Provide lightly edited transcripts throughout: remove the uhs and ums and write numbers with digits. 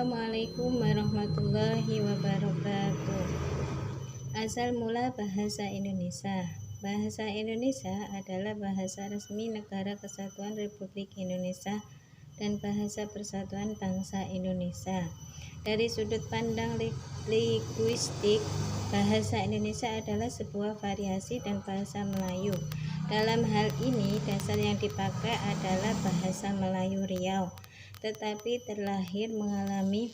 Assalamualaikum warahmatullahi wabarakatuh. Asal mula bahasa Indonesia. Bahasa Indonesia adalah bahasa resmi Negara Kesatuan Republik Indonesia dan bahasa Persatuan Bangsa Indonesia. Dari sudut pandang linguistik, bahasa Indonesia adalah sebuah variasi dan bahasa Melayu. Dalam hal ini, dasar yang dipakai adalah bahasa Melayu Riau, tetapi terlahir mengalami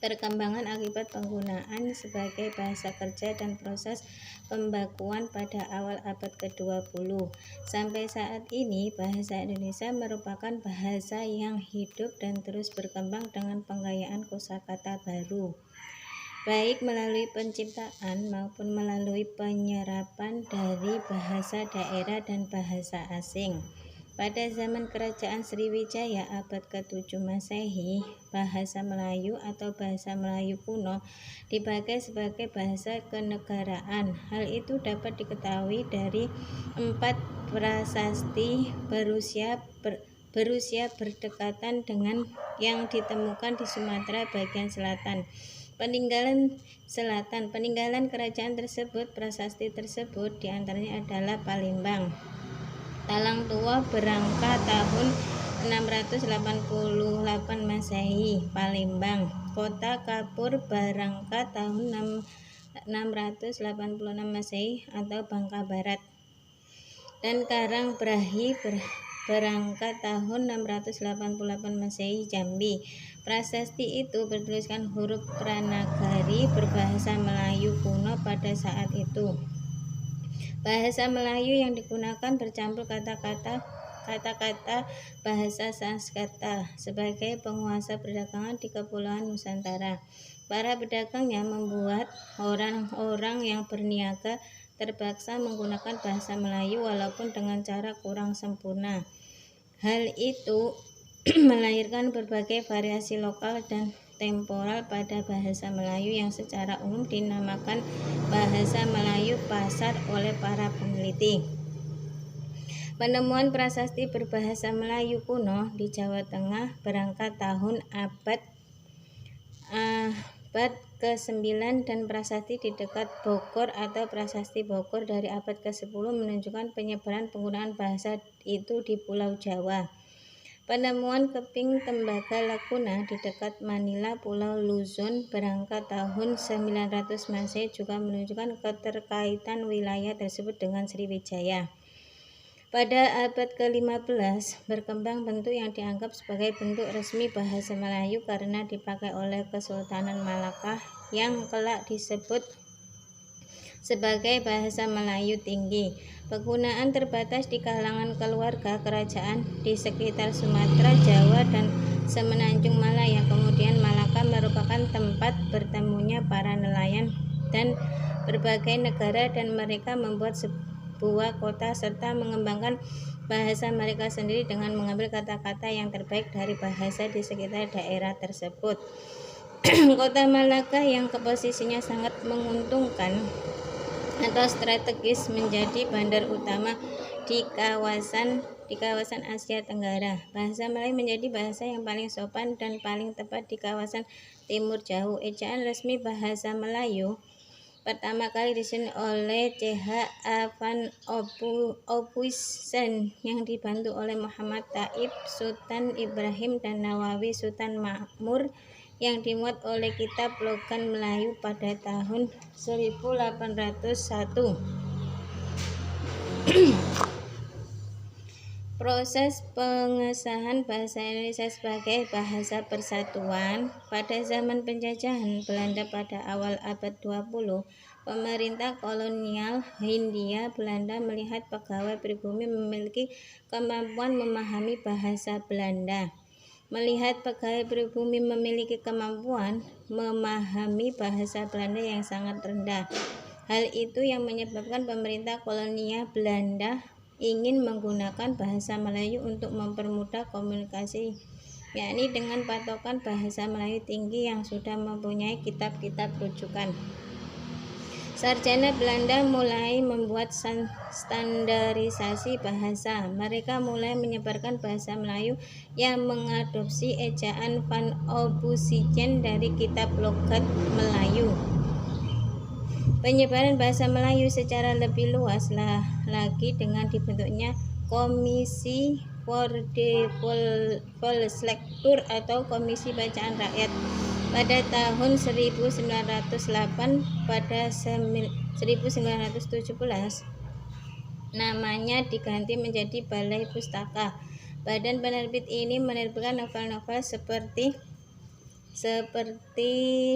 perkembangan akibat penggunaan sebagai bahasa kerja dan proses pembakuan pada awal abad ke-20. Sampai saat ini, bahasa Indonesia merupakan bahasa yang hidup dan terus berkembang dengan penggayaan kosakata baru, baik melalui penciptaan maupun melalui penyerapan dari bahasa daerah dan bahasa asing. Pada zaman Kerajaan Sriwijaya abad ke-7 Masehi, bahasa Melayu atau bahasa Melayu kuno dipakai sebagai bahasa kenegaraan. Hal itu dapat diketahui dari 4 prasasti berusia berdekatan dengan yang ditemukan di Sumatera bagian selatan. Peninggalan kerajaan tersebut, prasasti tersebut diantaranya adalah Palembang, Talang Tua Berangka tahun 688 Masehi, Palembang, Kota Kapur Barangka tahun 686 Masehi atau Bangka Barat, dan Karang Brahi Berangka tahun 688 Masehi, Jambi. Prasasti itu bertuliskan huruf Pranagari berbahasa Melayu kuno pada saat itu. Bahasa Melayu yang digunakan bercampur kata-kata bahasa Sanskerta sebagai penguasa perdagangan di Kepulauan Nusantara. Para pedagangnya membuat orang-orang yang berniaga terpaksa menggunakan bahasa Melayu walaupun dengan cara kurang sempurna. Hal itu melahirkan berbagai variasi lokal dan temporal pada bahasa Melayu yang secara umum dinamakan bahasa Melayu pasar oleh para peneliti. Penemuan prasasti berbahasa Melayu kuno di Jawa Tengah berangkat tahun abad ke-9 dan prasasti di dekat Bogor atau prasasti Bogor dari abad ke-10 menunjukkan penyebaran penggunaan bahasa itu di Pulau Jawa. Penemuan keping tembaga Laguna di dekat Manila, Pulau Luzon berangkat tahun 900 Masehi juga menunjukkan keterkaitan wilayah tersebut dengan Sriwijaya. Pada abad ke-15 berkembang bentuk yang dianggap sebagai bentuk resmi bahasa Melayu karena dipakai oleh Kesultanan Malaka yang kelak disebut sebagai bahasa Melayu tinggi. Penggunaan terbatas di kalangan keluarga kerajaan di sekitar Sumatera, Jawa, dan Semenanjung Malaya. Kemudian Malaka merupakan tempat bertemunya para nelayan dan berbagai negara dan mereka membuat sebuah kota serta mengembangkan bahasa mereka sendiri dengan mengambil kata-kata yang terbaik dari bahasa di sekitar daerah tersebut. Kota Malaka yang posisinya sangat menguntungkan atau strategis menjadi bandar utama di kawasan Asia Tenggara. Bahasa Melayu menjadi bahasa yang paling sopan dan paling tepat di kawasan Timur Jauh. Ejaan resmi bahasa Melayu pertama kali disusun oleh C.H. A. van Ophuijsen yang dibantu oleh Muhammad Thaib, Sultan Ibrahim, dan Nawawi Sultan Makmur yang dimuat oleh Kitab Logan Melayu pada tahun 1801. Proses pengesahan bahasa Indonesia sebagai bahasa persatuan. Pada zaman penjajahan Belanda pada awal abad 20, pemerintah kolonial Hindia Belanda melihat pegawai pribumi memiliki kemampuan memahami bahasa Belanda. Melihat pegawai pribumi memiliki kemampuan memahami bahasa Belanda yang sangat rendah. Hal itu yang menyebabkan pemerintah kolonial Belanda ingin menggunakan bahasa Melayu untuk mempermudah komunikasi, yakni dengan patokan bahasa Melayu tinggi yang sudah mempunyai kitab-kitab rujukan. Sarjana Belanda mulai membuat standarisasi bahasa. Mereka mulai menyebarkan bahasa Melayu yang mengadopsi ejaan Van Ophuijsen dari Kitab Logat Melayu. Penyebaran bahasa Melayu secara lebih luas lagi dengan dibentuknya Komisi Volkslectuur atau Komisi Bacaan Rakyat pada tahun 1908. Pada 1917 namanya diganti menjadi Balai Pustaka. Badan penerbit ini menerbitkan novel-novel seperti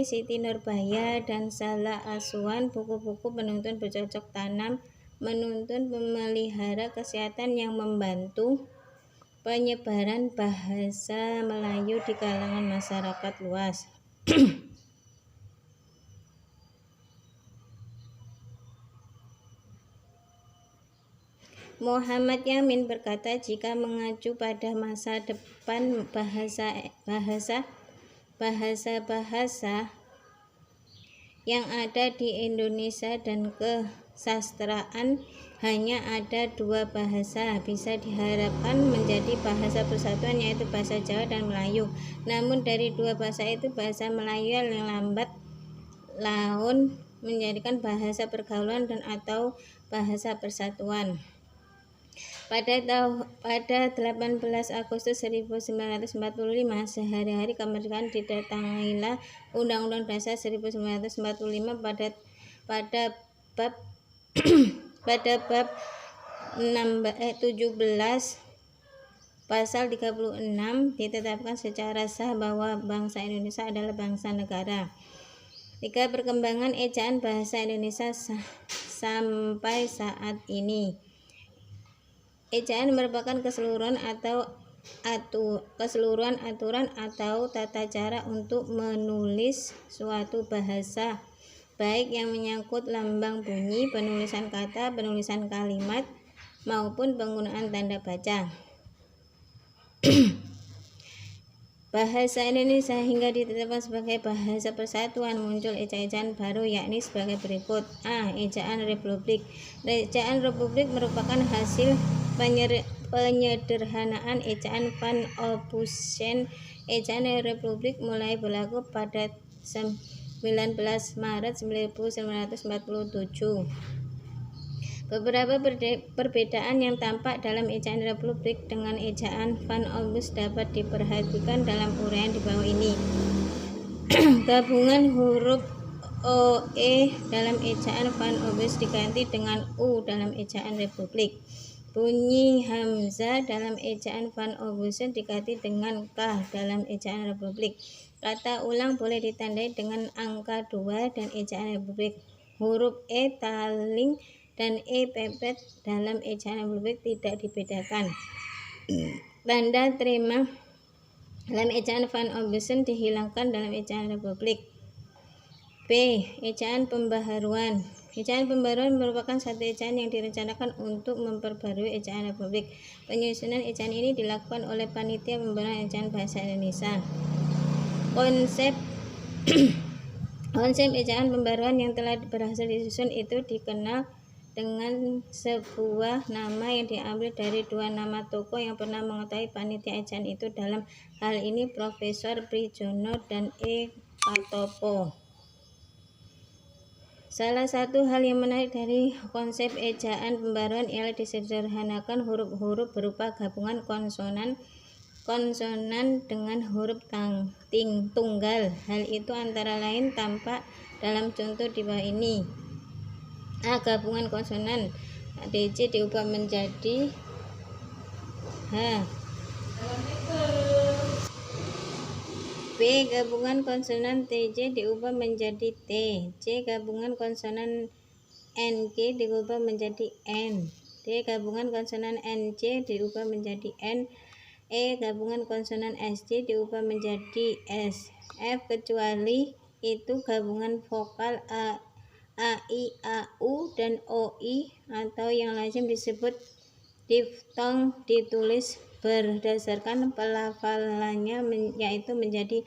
Siti Nurbaya dan Salah Asuhan, buku-buku penuntun bercocok tanam, menuntun pemelihara kesehatan yang membantu penyebaran bahasa Melayu di kalangan masyarakat luas. Muhammad Yamin berkata, jika mengacu pada masa depan bahasa yang ada di Indonesia dan kesastraan, hanya ada dua bahasa bisa diharapkan menjadi bahasa persatuan, yaitu bahasa Jawa dan Melayu. Namun dari dua bahasa itu, bahasa Melayu yang lambat laun menjadikan bahasa pergaulan dan atau bahasa persatuan. Pada 18 Agustus 1945, sehari-hari kemerdekaan, didatangilah Undang-Undang Dasar 1945 pada bab 17 pasal 36 ditetapkan secara sah bahwa bangsa Indonesia adalah bangsa negara. 3. Perkembangan ejaan bahasa Indonesia sampai saat ini. Ejaan merupakan keseluruhan aturan atau tata cara untuk menulis suatu bahasa, baik yang menyangkut lambang bunyi, penulisan kata, penulisan kalimat, maupun penggunaan tanda baca. Bahasa Indonesia hingga ditetapkan sebagai bahasa persatuan muncul ejaan baru, yakni sebagai berikut. A. Ejaan Republik. Ejaan Republik merupakan hasil penyederhanaan ejaan Van Ophuijsen. Ejaan Republik mulai berlaku pada 19 Maret 1947. Beberapa perbedaan yang tampak dalam ejaan Republik dengan ejaan Van Ophuijsen dapat diperhatikan dalam uraian di bawah ini. Gabungan huruf OE dalam ejaan Van Ophuijsen diganti dengan U dalam ejaan Republik. Bunyi hamzah dalam ejaan Van Ophuijsen diganti dengan K dalam ejaan Republik. Kata ulang boleh ditandai dengan angka 2 dan ejaan Republik. Huruf E taling dan E pepet dalam ejaan Republik tidak dibedakan. Tanda terima dalam ejaan Van Ophuijsen dihilangkan dalam ejaan Republik. B. Ejaan pembaharuan. Ejaan pembaharuan merupakan satu ejaan yang direncanakan untuk memperbarui ejaan Republik. Penyusunan ejaan ini dilakukan oleh Panitia Pembaharuan Ejaan Bahasa Indonesia. Konsep ejaan pembaharuan yang telah berhasil disusun itu dikenal dengan sebuah nama yang diambil dari dua nama tokoh yang pernah mengetahui panitia ejaan itu, dalam hal ini Profesor Prijono dan E. Patopo. Salah satu hal yang menarik dari konsep ejaan pembaharuan ialah disederhanakan huruf-huruf berupa gabungan konsonan dengan huruf tunggal. Hal itu antara lain tampak dalam contoh di bawah ini. A. Gabungan konsonan DC diubah menjadi H. B. Gabungan konsonan TJ diubah menjadi T. C. Gabungan konsonan NG diubah menjadi N. D. Gabungan konsonan NC diubah menjadi N. E. Gabungan konsonan SC diubah menjadi S. F. Kecuali itu gabungan vokal A, I, AU, dan OI atau yang lazim disebut diftong ditulis berdasarkan pelafalannya, yaitu menjadi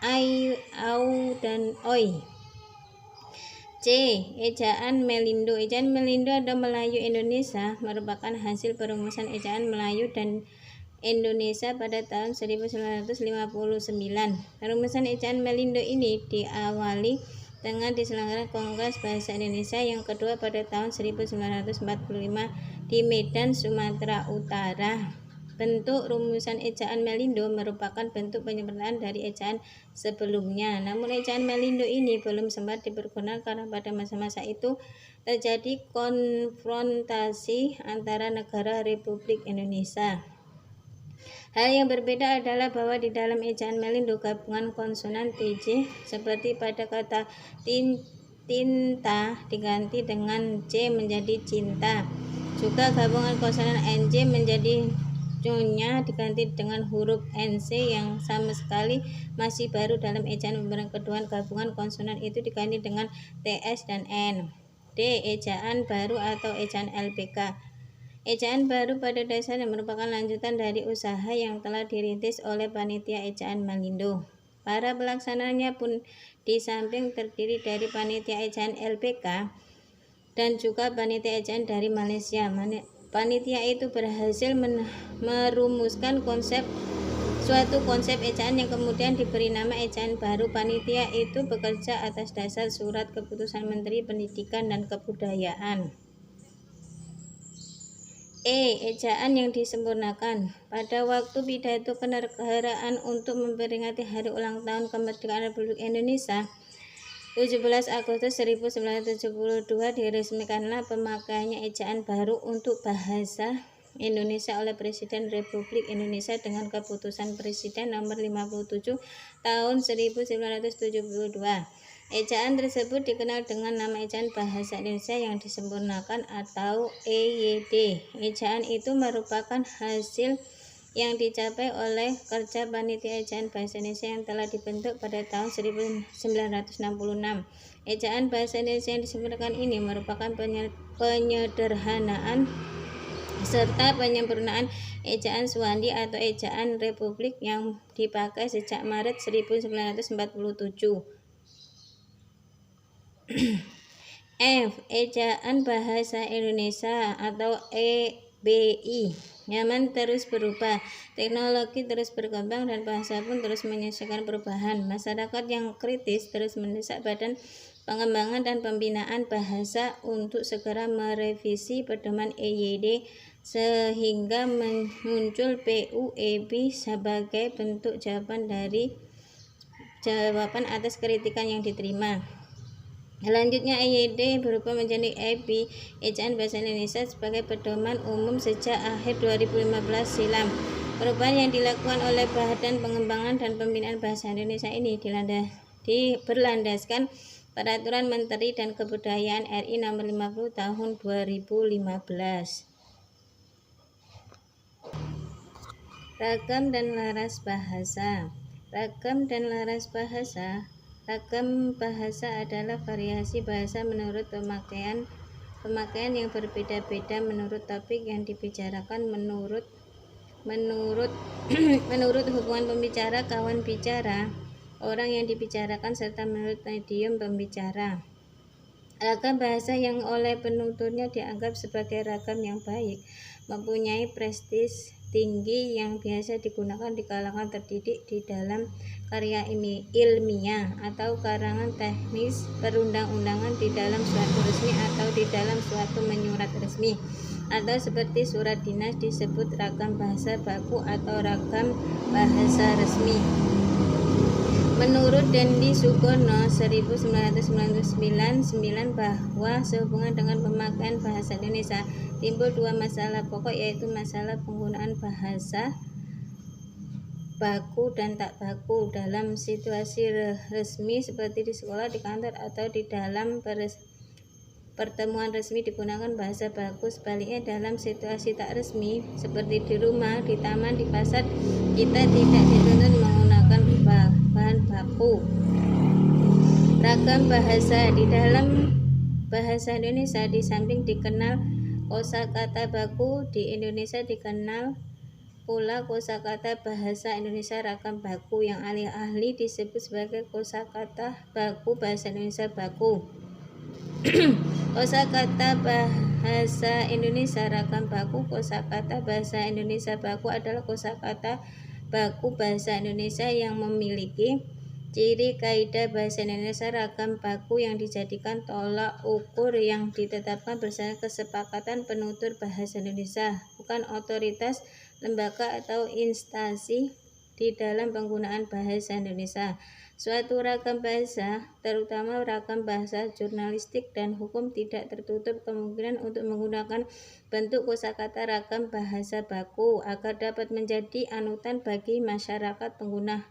ai, au, dan oi. C. Ejaan Melindo. Ejaan Melindo atau Melayu Indonesia merupakan hasil perumusan ejaan Melayu dan Indonesia pada tahun 1959. Perumusan ejaan Melindo ini diawali dengan diselenggarakan Kongres Bahasa Indonesia yang kedua pada tahun 1945 di Medan, Sumatera Utara. Bentuk rumusan ejaan Melindo merupakan bentuk penyempurnaan dari ejaan sebelumnya. Namun ejaan Melindo ini belum sempat dipergunakan karena pada masa-masa itu terjadi konfrontasi antara negara Republik Indonesia. Hal yang berbeda adalah bahwa di dalam ejaan Melindo gabungan konsonan TJ seperti pada kata tinta diganti dengan C menjadi cinta. Juga gabungan konsonan NJ menjadi nyonya diganti dengan huruf NC yang sama sekali masih baru dalam ejaan pembaruan kedua. Gabungan konsonan itu diganti dengan TS dan N. D. Ejaan baru atau ejaan LPK. Ejaan baru pada dasarnya merupakan lanjutan dari usaha yang telah dirintis oleh Panitia Ejaan Melindo. Para pelaksananya pun di samping terdiri dari Panitia Ejaan LPK dan juga Panitia Ejaan dari Malaysia. Panitia itu berhasil merumuskan suatu konsep ejaan yang kemudian diberi nama ejaan baru. Panitia itu bekerja atas dasar surat keputusan Menteri Pendidikan dan Kebudayaan. Ejaan yang disempurnakan. Pada waktu pidato kenegaraan untuk memperingati hari ulang tahun kemerdekaan Republik Indonesia 17 Agustus 1972 diresmikanlah pemakaiannya ejaan baru untuk bahasa Indonesia oleh Presiden Republik Indonesia dengan keputusan Presiden nomor 57 tahun 1972. Ejaan tersebut dikenal dengan nama ejaan bahasa Indonesia yang disempurnakan atau EYD. Ejaan itu merupakan hasil yang dicapai oleh kerja Panitia Ejaan Bahasa Indonesia yang telah dibentuk pada tahun 1966. Ejaan Bahasa Indonesia yang disempurnakan ini merupakan penyederhanaan serta penyempurnaan ejaan Suwandi atau ejaan Republik yang dipakai sejak Maret 1947. F. Ejaan Bahasa Indonesia atau EBI. Zaman terus berubah, teknologi terus berkembang dan bahasa pun terus menyesuaikan perubahan. Masyarakat yang kritis terus mendesak Badan Pengembangan dan Pembinaan Bahasa untuk segera merevisi pedoman EYD sehingga muncul PUEB sebagai bentuk jawaban atas kritikan yang diterima. Selanjutnya EYD berubah menjadi EBI, Ejaan Bahasa Indonesia, sebagai pedoman umum sejak akhir 2015 silam. Perubahan yang dilakukan oleh Badan Pengembangan dan Pembinaan Bahasa Indonesia ini berlandaskan Peraturan Menteri dan Kebudayaan RI Nomor 50 Tahun 2015. Ragam dan laras bahasa. Ragam dan laras bahasa. Ragam bahasa adalah variasi bahasa menurut pemakaian yang berbeda-beda menurut topik yang dibicarakan, menurut hubungan pembicara, kawan bicara, orang yang dibicarakan, serta menurut medium pembicara. Ragam bahasa yang oleh penuturnya dianggap sebagai ragam yang baik mempunyai prestis tinggi yang biasa digunakan di kalangan terdidik di dalam karya ilmiah atau karangan teknis perundang-undangan, di dalam suatu resmi atau di dalam suatu menyurat resmi, atau seperti surat dinas disebut ragam bahasa baku atau ragam bahasa resmi. Menurut Dendi Sugono 1999 bahwa sehubungan dengan pemakaian bahasa Indonesia timbul dua masalah pokok, yaitu masalah penggunaan bahasa baku dan tak baku dalam situasi resmi seperti di sekolah, di kantor, atau di dalam pertemuan resmi digunakan bahasa baku. Sebaliknya dalam situasi tak resmi seperti di rumah, di taman, di pasar, kita tidak dituntut menggunakan bahan baku. Ragam bahasa. Di dalam bahasa Indonesia, di samping dikenal kosakata baku, di Indonesia dikenal pula kosakata bahasa Indonesia ragam baku yang ahli-ahli disebut sebagai kosakata baku bahasa Indonesia baku. Kosakata bahasa Indonesia ragam baku. Kosakata bahasa Indonesia baku adalah kosakata baku bahasa Indonesia yang memiliki ciri kaidah bahasa Indonesia ragam baku yang dijadikan tolak ukur yang ditetapkan berdasarkan kesepakatan penutur bahasa Indonesia, bukan otoritas, lembaga atau instansi di dalam penggunaan bahasa Indonesia. Suatu ragam bahasa, terutama ragam bahasa jurnalistik dan hukum, tidak tertutup kemungkinan untuk menggunakan bentuk kosakata ragam bahasa baku agar dapat menjadi anutan bagi masyarakat pengguna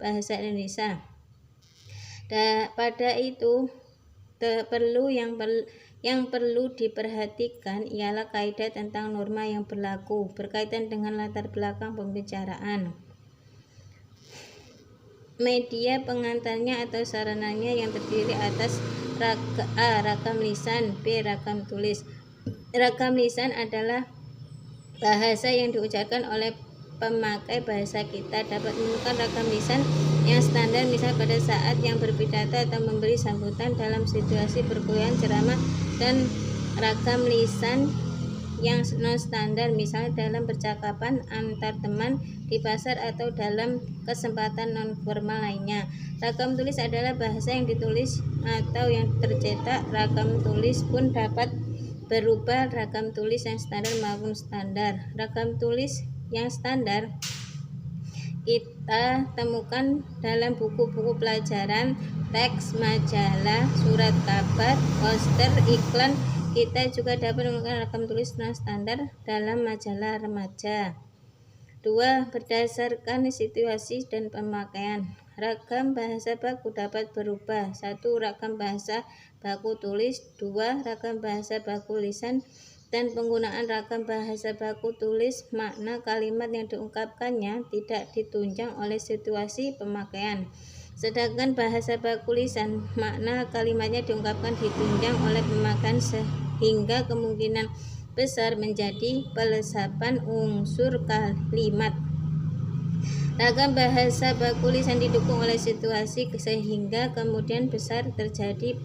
bahasa Indonesia. Pada itu yang perlu diperhatikan ialah kaidah tentang norma yang berlaku berkaitan dengan latar belakang pembicaraan, media pengantarnya atau sarananya yang terdiri atas A. Ragam lisan, B. Ragam tulis. Ragam lisan adalah bahasa yang diucapkan oleh pemakai bahasa. Kita dapat menemukan ragam lisan yang standar, misal pada saat yang berpidato atau memberi sambutan dalam situasi perkuliahan, ceramah, dan ragam lisan yang non standar, misal dalam percakapan antar teman, di pasar, atau dalam kesempatan non formal lainnya. Ragam tulis adalah bahasa yang ditulis atau yang tercetak. Ragam tulis pun dapat berubah, ragam tulis yang standar maupun standar. Ragam tulis yang standar kita temukan dalam buku-buku pelajaran, teks, majalah, surat kabar, poster, iklan. Kita juga dapat menemukan ragam tulis non standar dalam majalah remaja. 2. Berdasarkan situasi dan pemakaian. Ragam bahasa baku dapat berubah. 1. Ragam bahasa baku tulis. 2. Ragam bahasa baku lisan. Dan penggunaan ragam bahasa baku tulis, makna kalimat yang diungkapkannya tidak ditunjang oleh situasi pemakaian. Sedangkan bahasa baku lisan, makna kalimatnya diungkapkan ditunjang oleh pemakaian, sehingga kemungkinan besar menjadi pelesapan unsur kalimat. Ragam bahasa baku lisan didukung oleh situasi, sehingga kemudian besar terjadi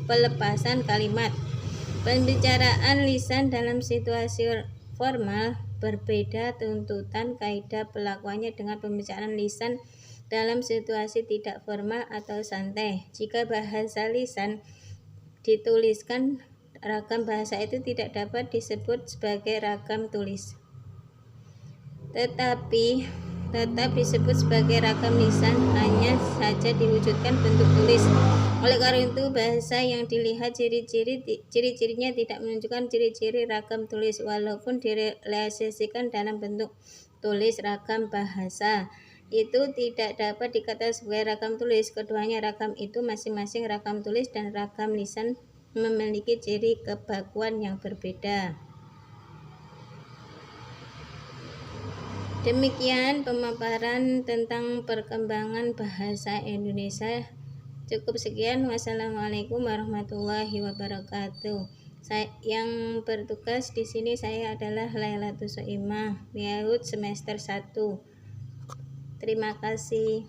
pelepasan kalimat. Pembicaraan lisan dalam situasi formal berbeda tuntutan kaidah pelakuannya dengan pembicaraan lisan dalam situasi tidak formal atau santai. Jika bahasa lisan dituliskan, ragam bahasa itu tidak dapat disebut sebagai ragam tulis, tetapi tetap disebut sebagai ragam lisan, hanya saja diwujudkan bentuk tulis. Oleh karena itu, bahasa yang dilihat ciri-cirinya tidak menunjukkan ciri-ciri ragam tulis, walaupun direalisasikan dalam bentuk tulis. Ragam bahasa itu tidak dapat dikatakan sebagai ragam tulis. Keduanya ragam itu masing-masing ragam tulis dan ragam lisan memiliki ciri kebakuan yang berbeda. Demikian pemaparan tentang perkembangan bahasa Indonesia. Cukup sekian. Wassalamualaikum warahmatullahi wabarakatuh. Yang bertugas di sini saya adalah Lailatul Soimah, Wiaud semester 1. Terima kasih.